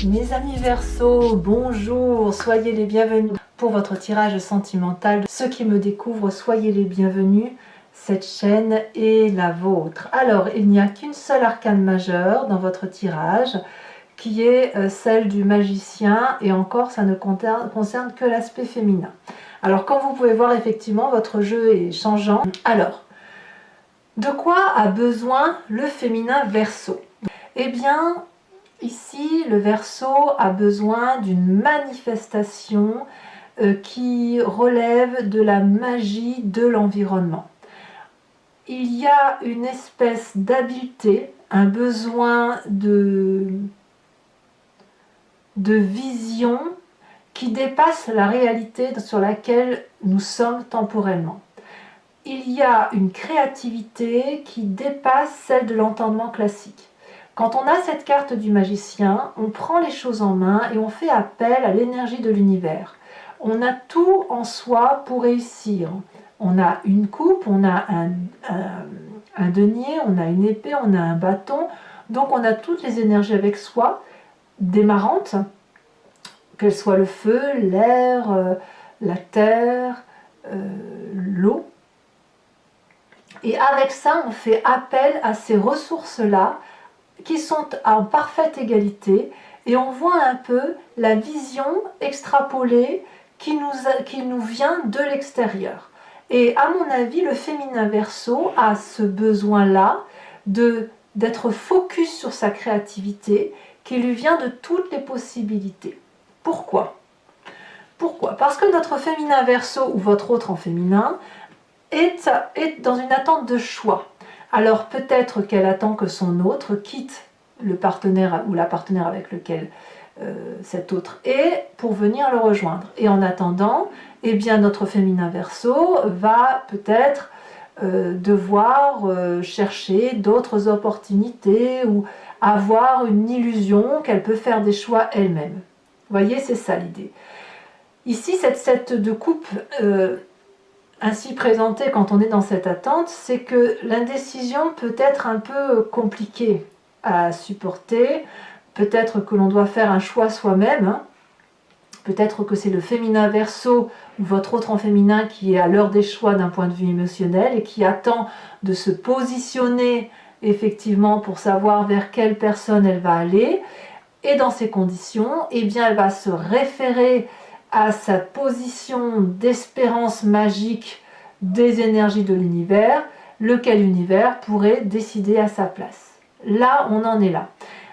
Mes amis Verseau, bonjour, soyez les bienvenus pour votre tirage sentimental. Ceux qui me découvrent, soyez les bienvenus, cette chaîne est la vôtre. Alors, il n'y a qu'une seule arcane majeure dans votre tirage, qui est celle du magicien, et encore, ça ne concerne que l'aspect féminin. Alors, comme vous pouvez voir, effectivement, votre jeu est changeant. Alors, de quoi a besoin le féminin Verseau? Eh bien, ici, le Verseau a besoin d'une manifestation qui relève de la magie de l'environnement. Il y a une espèce d'habileté, un besoin de vision qui dépasse la réalité sur laquelle nous sommes temporellement. Il y a une créativité qui dépasse celle de l'entendement classique. Quand on a cette carte du magicien, on prend les choses en main et on fait appel à l'énergie de l'univers. On a tout en soi pour réussir. On a une coupe, on a un denier, on a une épée, on a un bâton. Donc on a toutes les énergies avec soi, démarrantes, qu'elles soient le feu, l'air, la terre, l'eau. Et avec ça, on fait appel à ces ressources-là qui sont en parfaite égalité, et on voit un peu la vision extrapolée qui nous vient de l'extérieur. Et à mon avis, le féminin Verseau a ce besoin-là d'être focus sur sa créativité qui lui vient de toutes les possibilités. Pourquoi? Parce que notre féminin Verseau, ou votre autre en féminin, est dans une attente de choix. Alors peut-être qu'elle attend que son autre quitte le partenaire ou la partenaire avec lequel cet autre est pour venir le rejoindre. Et en attendant, eh bien notre féminin Verseau va peut-être devoir chercher d'autres opportunités ou avoir une illusion qu'elle peut faire des choix elle-même. Vous voyez, c'est ça l'idée. Ici, cette 7 de coupe ainsi présentée quand on est dans cette attente, c'est que l'indécision peut être un peu compliquée à supporter. Peut-être que l'on doit faire un choix soi-même. Hein. Peut-être que c'est le féminin Verseau ou votre autre en féminin qui est à l'heure des choix d'un point de vue émotionnel et qui attend de se positionner effectivement pour savoir vers quelle personne elle va aller. Et dans ces conditions, eh bien, elle va se référer à sa position d'espérance magique des énergies de l'univers, lequel univers pourrait décider à sa place. Là, on en est là.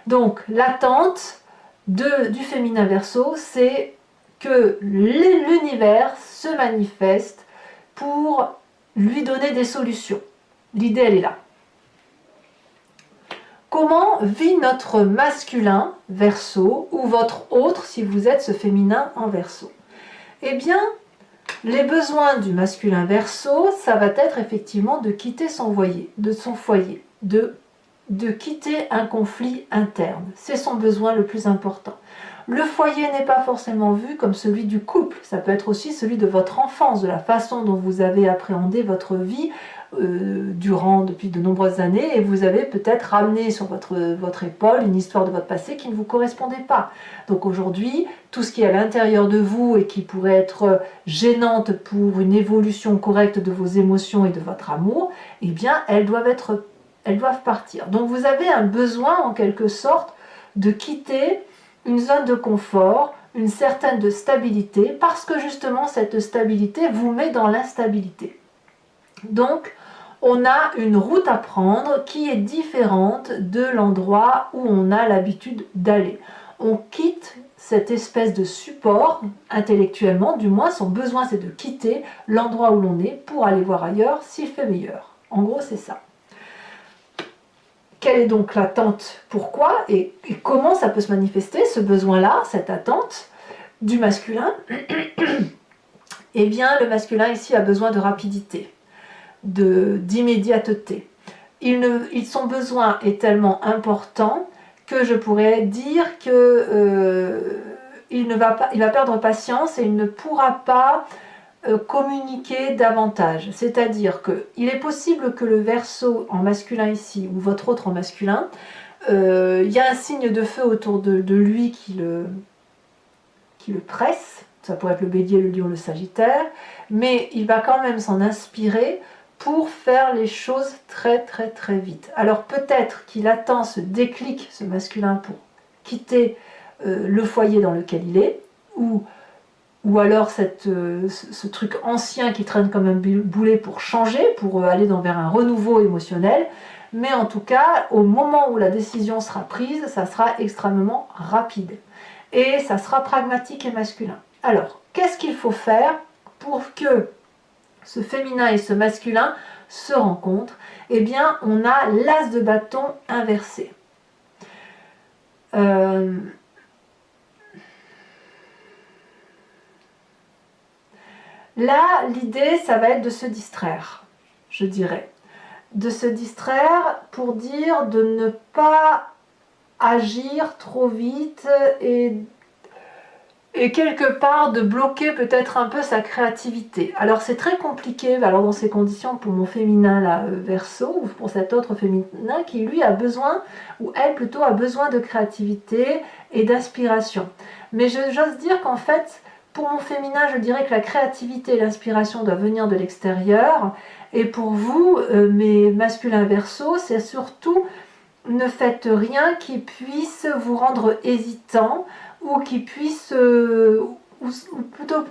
Donc, l'attente du féminin Verseau, c'est que l'univers se manifeste pour lui donner des solutions. L'idée, elle est là. Comment vit notre masculin Verseau ou votre autre si vous êtes ce féminin en Verseau? Eh bien, les besoins du masculin Verseau, ça va être effectivement de quitter son foyer, de quitter un conflit interne. C'est son besoin le plus important. Le foyer n'est pas forcément vu comme celui du couple, ça peut être aussi celui de votre enfance, de la façon dont vous avez appréhendé votre vie depuis de nombreuses années, et vous avez peut-être ramené sur votre épaule une histoire de votre passé qui ne vous correspondait pas. Donc aujourd'hui, tout ce qui est à l'intérieur de vous et qui pourrait être gênante pour une évolution correcte de vos émotions et de votre amour, eh bien elles doivent partir. Donc vous avez un besoin en quelque sorte de quitter une zone de confort, une certaine stabilité, parce que justement cette stabilité vous met dans l'instabilité. Donc on a une route à prendre qui est différente de l'endroit où on a l'habitude d'aller. On quitte cette espèce de support intellectuellement, du moins son besoin c'est de quitter l'endroit où l'on est pour aller voir ailleurs s'il fait meilleur. En gros c'est ça. Quelle est donc l'attente? Pourquoi et comment ça peut se manifester, ce besoin-là, cette attente du masculin? Eh bien, le masculin ici a besoin de rapidité, d'immédiateté. Son besoin est tellement important que je pourrais dire que il va perdre patience et il ne pourra pas communiquer davantage. C'est-à-dire qu'il est possible que le Verseau en masculin ici, ou votre autre en masculin, Il y a un signe de feu autour de lui qui le presse. Ça pourrait être le bélier, le lion, le sagittaire. Mais il va quand même s'en inspirer pour faire les choses très très très vite. Alors peut-être qu'il attend ce déclic, ce masculin, pour quitter le foyer dans lequel il est, ou alors ce truc ancien qui traîne comme un boulet pour changer, pour aller vers un renouveau émotionnel. Mais en tout cas, au moment où la décision sera prise, ça sera extrêmement rapide. Et ça sera pragmatique et masculin. Alors, qu'est-ce qu'il faut faire pour que ce féminin et ce masculin se rencontrent? Eh bien, on a l'as de bâton inversé. Là, l'idée, ça va être de se distraire, je dirais. De se distraire pour dire de ne pas agir trop vite et quelque part de bloquer peut-être un peu sa créativité. Alors c'est très compliqué alors dans ces conditions pour mon féminin là, Verseau, ou pour cet autre féminin qui lui a besoin, ou elle plutôt a besoin de créativité et d'inspiration. Mais j'ose dire qu'en fait, pour mon féminin, je dirais que la créativité et l'inspiration doivent venir de l'extérieur. Et pour vous, mes masculins Verseau, c'est surtout ne faites rien qui puisse vous rendre hésitant, ou qui puisse, ou plutôt,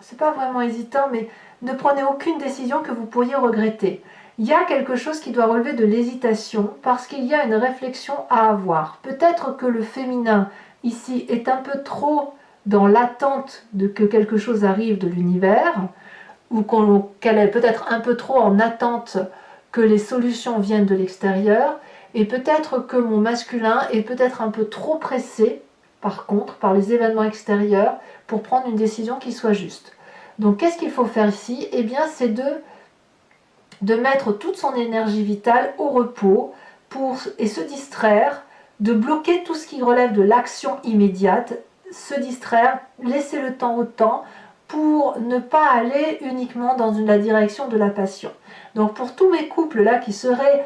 c'est pas vraiment hésitant, mais ne prenez aucune décision que vous pourriez regretter. Il y a quelque chose qui doit relever de l'hésitation, parce qu'il y a une réflexion à avoir. Peut-être que le féminin, ici, est un peu trop dans l'attente de que quelque chose arrive de l'univers, ou qu'elle est peut-être un peu trop en attente que les solutions viennent de l'extérieur, et peut-être que mon masculin est peut-être un peu trop pressé, par contre, par les événements extérieurs, pour prendre une décision qui soit juste. Donc qu'est-ce qu'il faut faire ici? Eh bien, c'est de mettre toute son énergie vitale au repos et se distraire, de bloquer tout ce qui relève de l'action immédiate, se distraire, laisser le temps au temps, pour ne pas aller uniquement dans la direction de la passion. Donc pour tous mes couples là qui seraient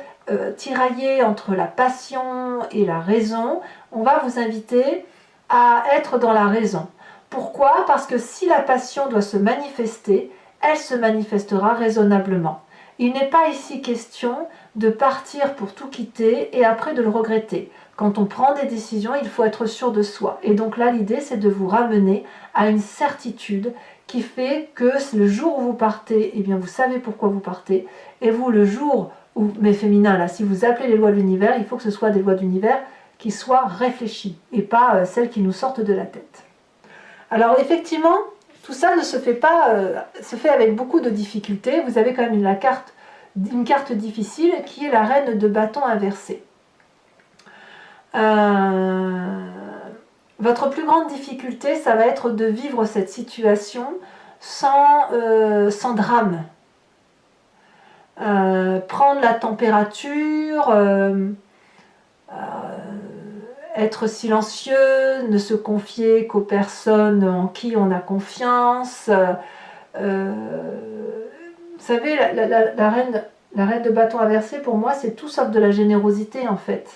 tiraillés entre la passion et la raison, on va vous inviter à être dans la raison. Pourquoi? Parce que si la passion doit se manifester, elle se manifestera raisonnablement. Il n'est pas ici question de partir pour tout quitter et après de le regretter. Quand on prend des décisions, il faut être sûr de soi. Et donc là, l'idée, c'est de vous ramener à une certitude qui fait que le jour où vous partez, eh bien, vous savez pourquoi vous partez. Et vous, le jour où, mais féminin, là, si vous appelez les lois de l'univers, il faut que ce soit des lois d'univers qui soient réfléchies et pas celles qui nous sortent de la tête. Alors effectivement, tout ça ne se fait pas, se fait avec beaucoup de difficultés. Vous avez quand même une carte difficile qui est la reine de bâton inversée. Votre plus grande difficulté, ça va être de vivre cette situation sans drame. Prendre la température, être silencieux, ne se confier qu'aux personnes en qui on a confiance. Vous savez, la reine de bâton inversée, pour moi, c'est tout sauf de la générosité, en fait.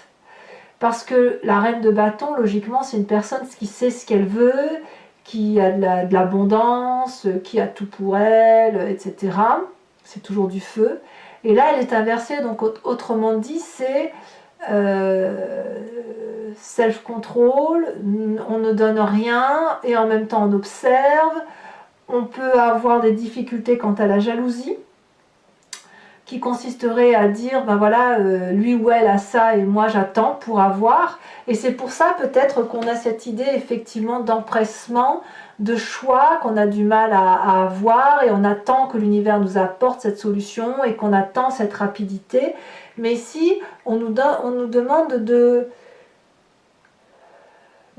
Parce que la reine de bâton, logiquement, c'est une personne qui sait ce qu'elle veut, qui a de l'abondance, qui a tout pour elle, etc. C'est toujours du feu. Et là, elle est inversée, donc autrement dit, c'est self-control, on ne donne rien et en même temps on observe. On peut avoir des difficultés quant à la jalousie, qui consisterait à dire, ben voilà, lui ou elle a ça et moi j'attends pour avoir. Et c'est pour ça peut-être qu'on a cette idée effectivement d'empressement, de choix qu'on a du mal à avoir, et on attend que l'univers nous apporte cette solution et qu'on attend cette rapidité. Mais ici, on nous demande de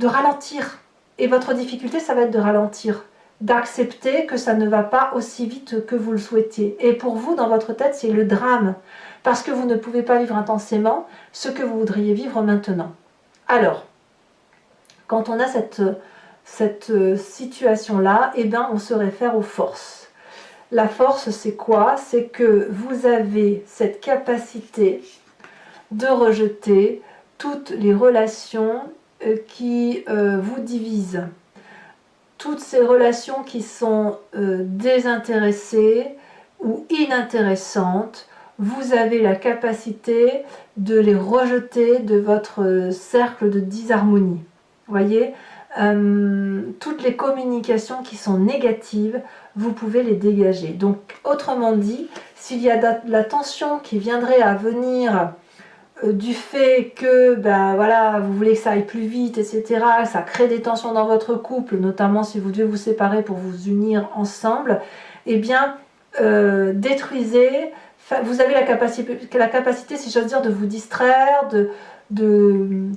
ralentir. Et votre difficulté, ça va être de ralentir, d'accepter que ça ne va pas aussi vite que vous le souhaitiez. Et pour vous, dans votre tête, c'est le drame, parce que vous ne pouvez pas vivre intensément ce que vous voudriez vivre maintenant. Alors, quand on a cette situation-là, eh bien, on se réfère aux forces. La force, c'est quoi? C'est que vous avez cette capacité de rejeter toutes les relations qui vous divisent, toutes ces relations qui sont désintéressées ou inintéressantes, vous avez la capacité de les rejeter de votre cercle de disharmonie. Voyez, toutes les communications qui sont négatives, vous pouvez les dégager. Donc, autrement dit, s'il y a de la tension qui viendrait à venir du fait que ben, voilà, vous voulez que ça aille plus vite, etc., ça crée des tensions dans votre couple, notamment si vous devez vous séparer pour vous unir ensemble, eh bien, détruisez. Vous avez la capacité, si j'ose dire, de vous distraire, de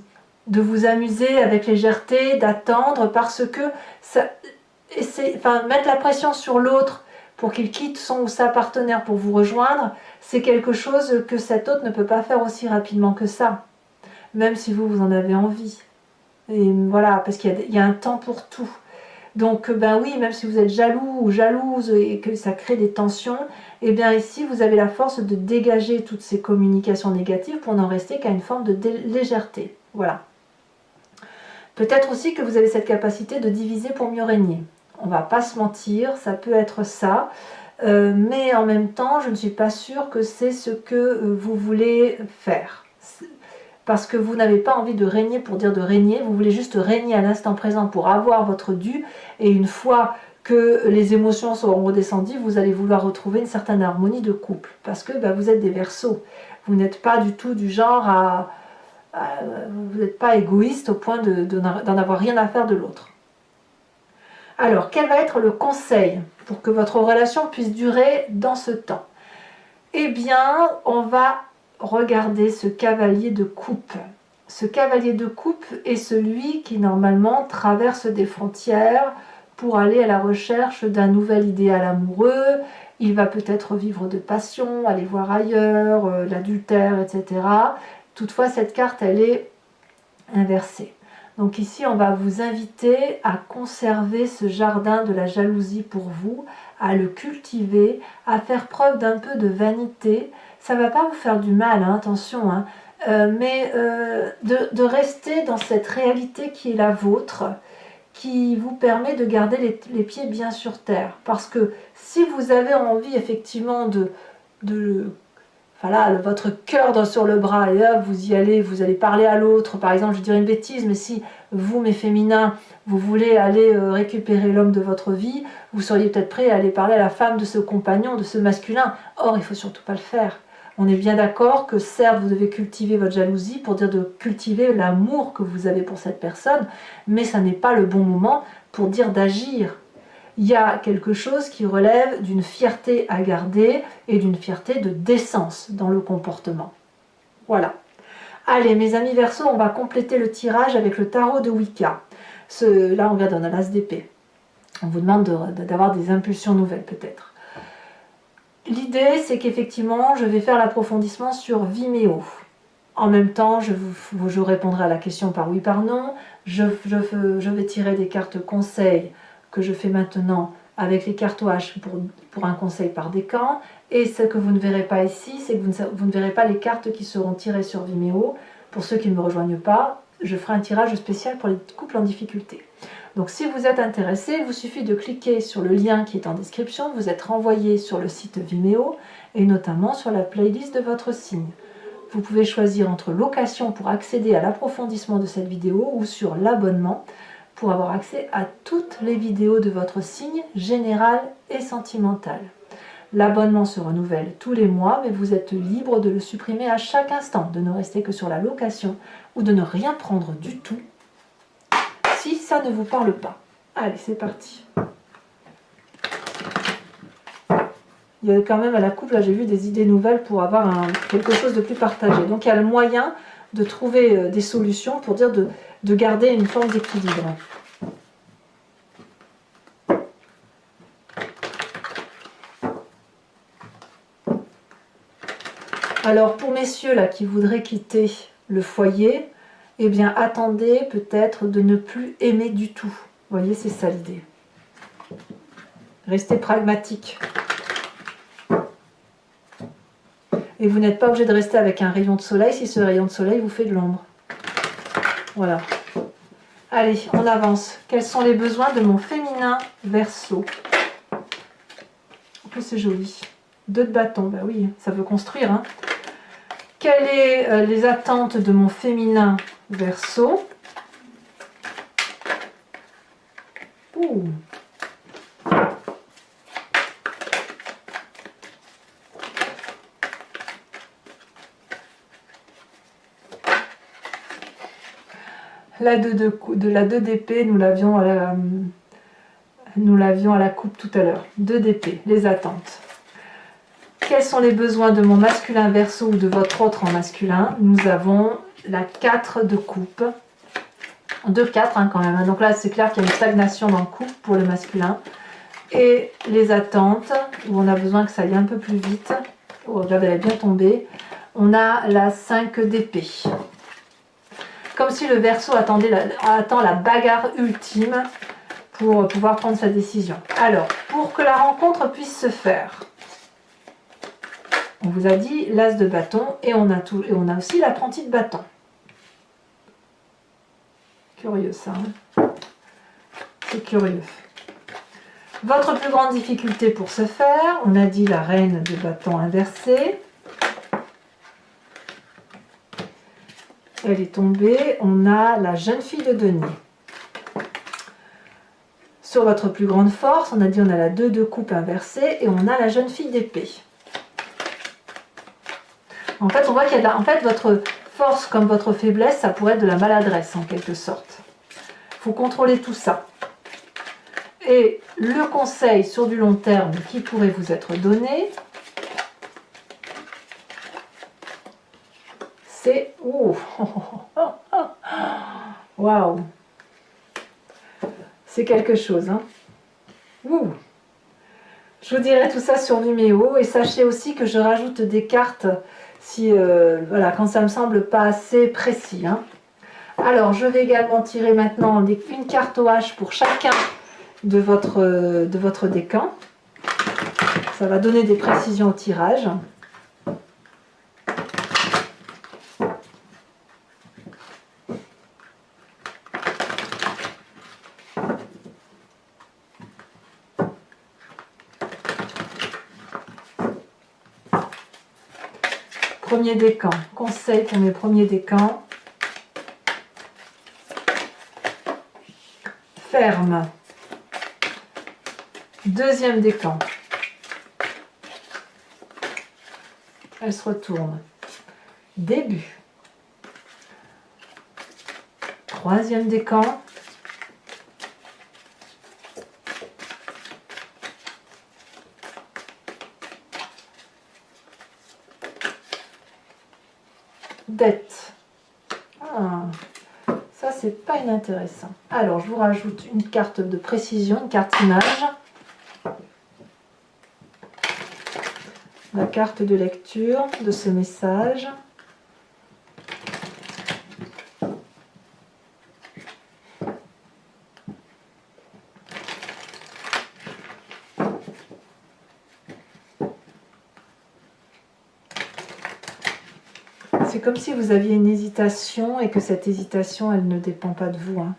vous amuser avec légèreté, d'attendre, parce que ça, mettre la pression sur l'autre pour qu'il quitte son ou sa partenaire pour vous rejoindre, c'est quelque chose que cet autre ne peut pas faire aussi rapidement que ça, même si vous en avez envie. Et voilà, parce qu'il y a un temps pour tout. Donc, ben oui, même si vous êtes jaloux ou jalouse et que ça crée des tensions, eh bien ici, vous avez la force de dégager toutes ces communications négatives pour n'en rester qu'à une forme de légèreté. Voilà. Peut-être aussi que vous avez cette capacité de diviser pour mieux régner. On ne va pas se mentir, ça peut être ça. Mais en même temps, je ne suis pas sûre que c'est ce que vous voulez faire. Parce que vous n'avez pas envie de régner pour dire de régner, vous voulez juste régner à l'instant présent pour avoir votre dû, et une fois que les émotions seront redescendues, vous allez vouloir retrouver une certaine harmonie de couple. Parce que vous êtes des Verseaux. Vous n'êtes pas du tout du genre vous n'êtes pas égoïste au point d'en avoir rien à faire de l'autre. Alors, quel va être le conseil pour que votre relation puisse durer dans ce temps? Eh bien, on va regarder ce cavalier de coupe. Ce cavalier de coupe est celui qui, normalement, traverse des frontières pour aller à la recherche d'un nouvel idéal amoureux. Il va peut-être vivre de passion, aller voir ailleurs, l'adultère, etc. Toutefois, cette carte, elle est inversée. Donc ici, on va vous inviter à conserver ce jardin de la jalousie pour vous, à le cultiver, à faire preuve d'un peu de vanité. Ça ne va pas vous faire du mal, hein, attention, hein, mais de rester dans cette réalité qui est la vôtre, qui vous permet de garder les pieds bien sur terre. Parce que si vous avez envie effectivement voilà, votre cœur sur le bras, et là, vous allez parler à l'autre. Par exemple, je dirais une bêtise, mais si vous, mes féminins, vous voulez aller récupérer l'homme de votre vie, vous seriez peut-être prêt à aller parler à la femme de ce compagnon, de ce masculin. Or, il ne faut surtout pas le faire. On est bien d'accord que certes, vous devez cultiver votre jalousie pour dire de cultiver l'amour que vous avez pour cette personne, mais ça n'est pas le bon moment pour dire d'agir. Il y a quelque chose qui relève d'une fierté à garder et d'une fierté de décence dans le comportement. Voilà. Allez, mes amis Verseaux, on va compléter le tirage avec le tarot de Wicca. Là, on regarde, on a l'as d'épée. On vous demande d'avoir des impulsions nouvelles, peut-être. L'idée, c'est qu'effectivement, je vais faire l'approfondissement sur Vimeo. En même temps, je répondrai à la question par oui, par non. Je vais tirer des cartes conseils que je fais maintenant avec les cartouages pour un conseil par décan. Et ce que vous ne verrez pas ici, c'est que vous ne verrez pas les cartes qui seront tirées sur Vimeo. Pour ceux qui ne me rejoignent pas, je ferai un tirage spécial pour les couples en difficulté. Donc si vous êtes intéressé, il vous suffit de cliquer sur le lien qui est en description, vous êtes renvoyé sur le site Vimeo et notamment sur la playlist de votre signe. Vous pouvez choisir entre location pour accéder à l'approfondissement de cette vidéo ou sur l'abonnement pour avoir accès à toutes les vidéos de votre signe général et sentimental. L'abonnement se renouvelle tous les mois, mais vous êtes libre de le supprimer à chaque instant, de ne rester que sur la location ou de ne rien prendre du tout si ça ne vous parle pas. Allez, c'est parti. Il y a quand même à la coupe, là j'ai vu des idées nouvelles pour avoir quelque chose de plus partagé. Donc il y a le moyen de trouver des solutions pour dire de garder une forme d'équilibre. Alors pour messieurs là qui voudraient quitter le foyer, eh bien attendez peut-être de ne plus aimer du tout. Vous voyez, c'est ça l'idée. Restez pragmatique. Et vous n'êtes pas obligé de rester avec un rayon de soleil si ce rayon de soleil vous fait de l'ombre. Voilà. Allez, on avance. Quels sont les besoins de mon féminin Verseau? En plus, c'est joli. 2 de bâton, bah oui, ça veut construire. Hein. Quelles sont les attentes de mon féminin Verseau? Ouh. La 2 d'épée, nous l'avions à la coupe tout à l'heure. 2 d'épée, les attentes. Quels sont les besoins de mon masculin Verseau ou de votre autre en masculin? Nous avons la 4 de coupe. 2-4 hein, quand même. Donc là, c'est clair qu'il y a une stagnation dans le couple pour le masculin. Et les attentes, où on a besoin que ça aille un peu plus vite. Oh, regardez, elle est bien tombée. On a la 5 d'épée. Comme si le Verseau attend la bagarre ultime pour pouvoir prendre sa décision. Alors, pour que la rencontre puisse se faire, on vous a dit l'as de bâton et on a aussi l'apprenti de bâton. Curieux ça. Hein, c'est curieux. Votre plus grande difficulté pour ce faire, on a dit la reine de bâton inversée. Elle est tombée, on a la jeune fille de denier. Sur votre plus grande force, on a dit on a la 2 de coupe inversée et on a la jeune fille d'épée. En fait, on voit qu'il y a votre force comme votre faiblesse, ça pourrait être de la maladresse en quelque sorte. Il faut contrôler tout ça. Et le conseil sur du long terme qui pourrait vous être donné, c'est... Waouh! C'est quelque chose. Hein. Ouh. Je vous dirai tout ça sur Vimeo. Et sachez aussi que je rajoute des cartes si, voilà, quand ça me semble pas assez précis. Hein. Alors, je vais également tirer maintenant une carte au H pour chacun de votre décan. Ça va donner des précisions au tirage. Premier décan, conseil pour mes premiers décans. Ferme. Deuxième décan. Elle se retourne. Début. Troisième décan. Dette. Ah, ça c'est pas inintéressant. Alors je vous rajoute une carte de précision, une carte image. La carte de lecture de ce message. C'est comme si vous aviez une hésitation et que cette hésitation, elle ne dépend pas de vous. Hein.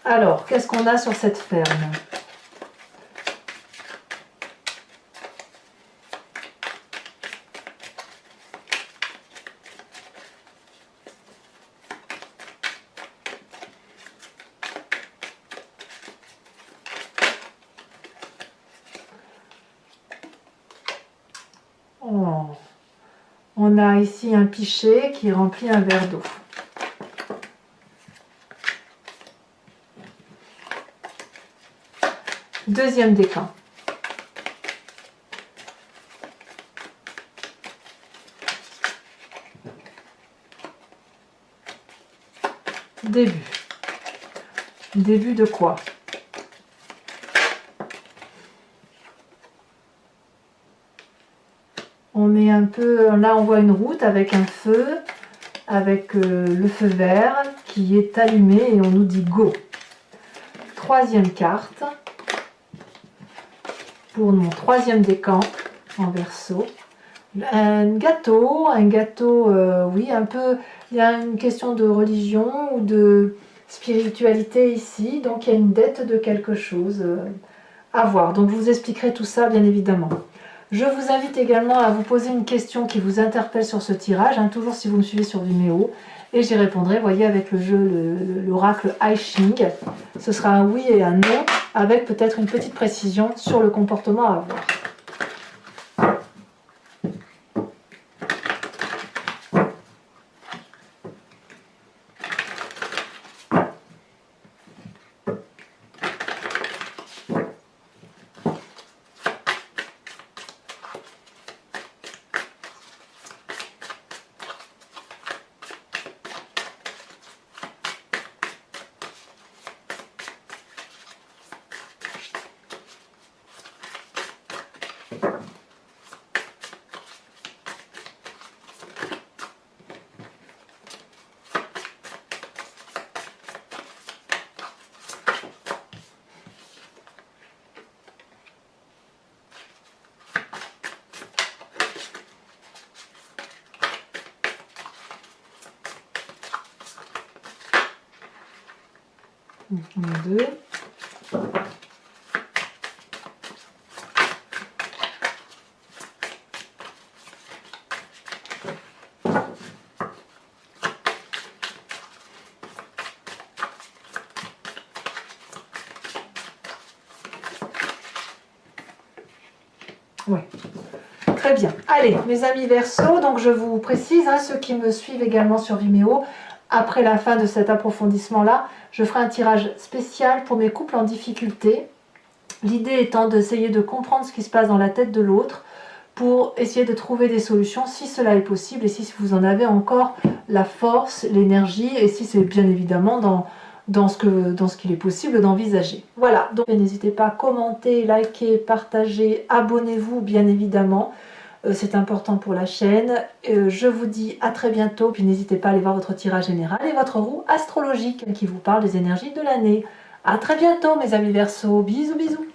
Alors, qu'est-ce qu'on a sur cette ferme ? Oh. On a ici un pichet qui remplit un verre d'eau. Deuxième décan. Début. Début de quoi ? On est un peu... Là, on voit une route avec un feu, avec le feu vert qui est allumé et on nous dit go. Troisième carte. Pour mon troisième décan en Verseau, Un gâteau, oui, un peu, il y a une question de religion ou de spiritualité ici, donc il y a une dette de quelque chose à voir. Donc je vous expliquerai tout ça bien évidemment. Je vous invite également à vous poser une question qui vous interpelle sur ce tirage, hein, toujours si vous me suivez sur Vimeo, et j'y répondrai, voyez, avec le jeu, l'oracle I Ching. Ce sera un oui et un non, avec peut-être une petite précision sur le comportement à avoir. Deux. Ouais. Très bien. Allez, mes amis Verseau, donc je vous précise, hein, ceux qui me suivent également sur Vimeo, après la fin de cet approfondissement-là, je ferai un tirage spécial pour mes couples en difficulté. L'idée étant d'essayer de comprendre ce qui se passe dans la tête de l'autre pour essayer de trouver des solutions si cela est possible et si vous en avez encore la force, l'énergie et si c'est bien évidemment dans ce qu'il est possible d'envisager. Voilà, donc n'hésitez pas à commenter, liker, partager, abonnez-vous bien évidemment. C'est important pour la chaîne. Je vous dis à très bientôt, puis n'hésitez pas à aller voir votre tirage général et votre roue astrologique qui vous parle des énergies de l'année. À très bientôt mes amis Verseaux, bisous bisous.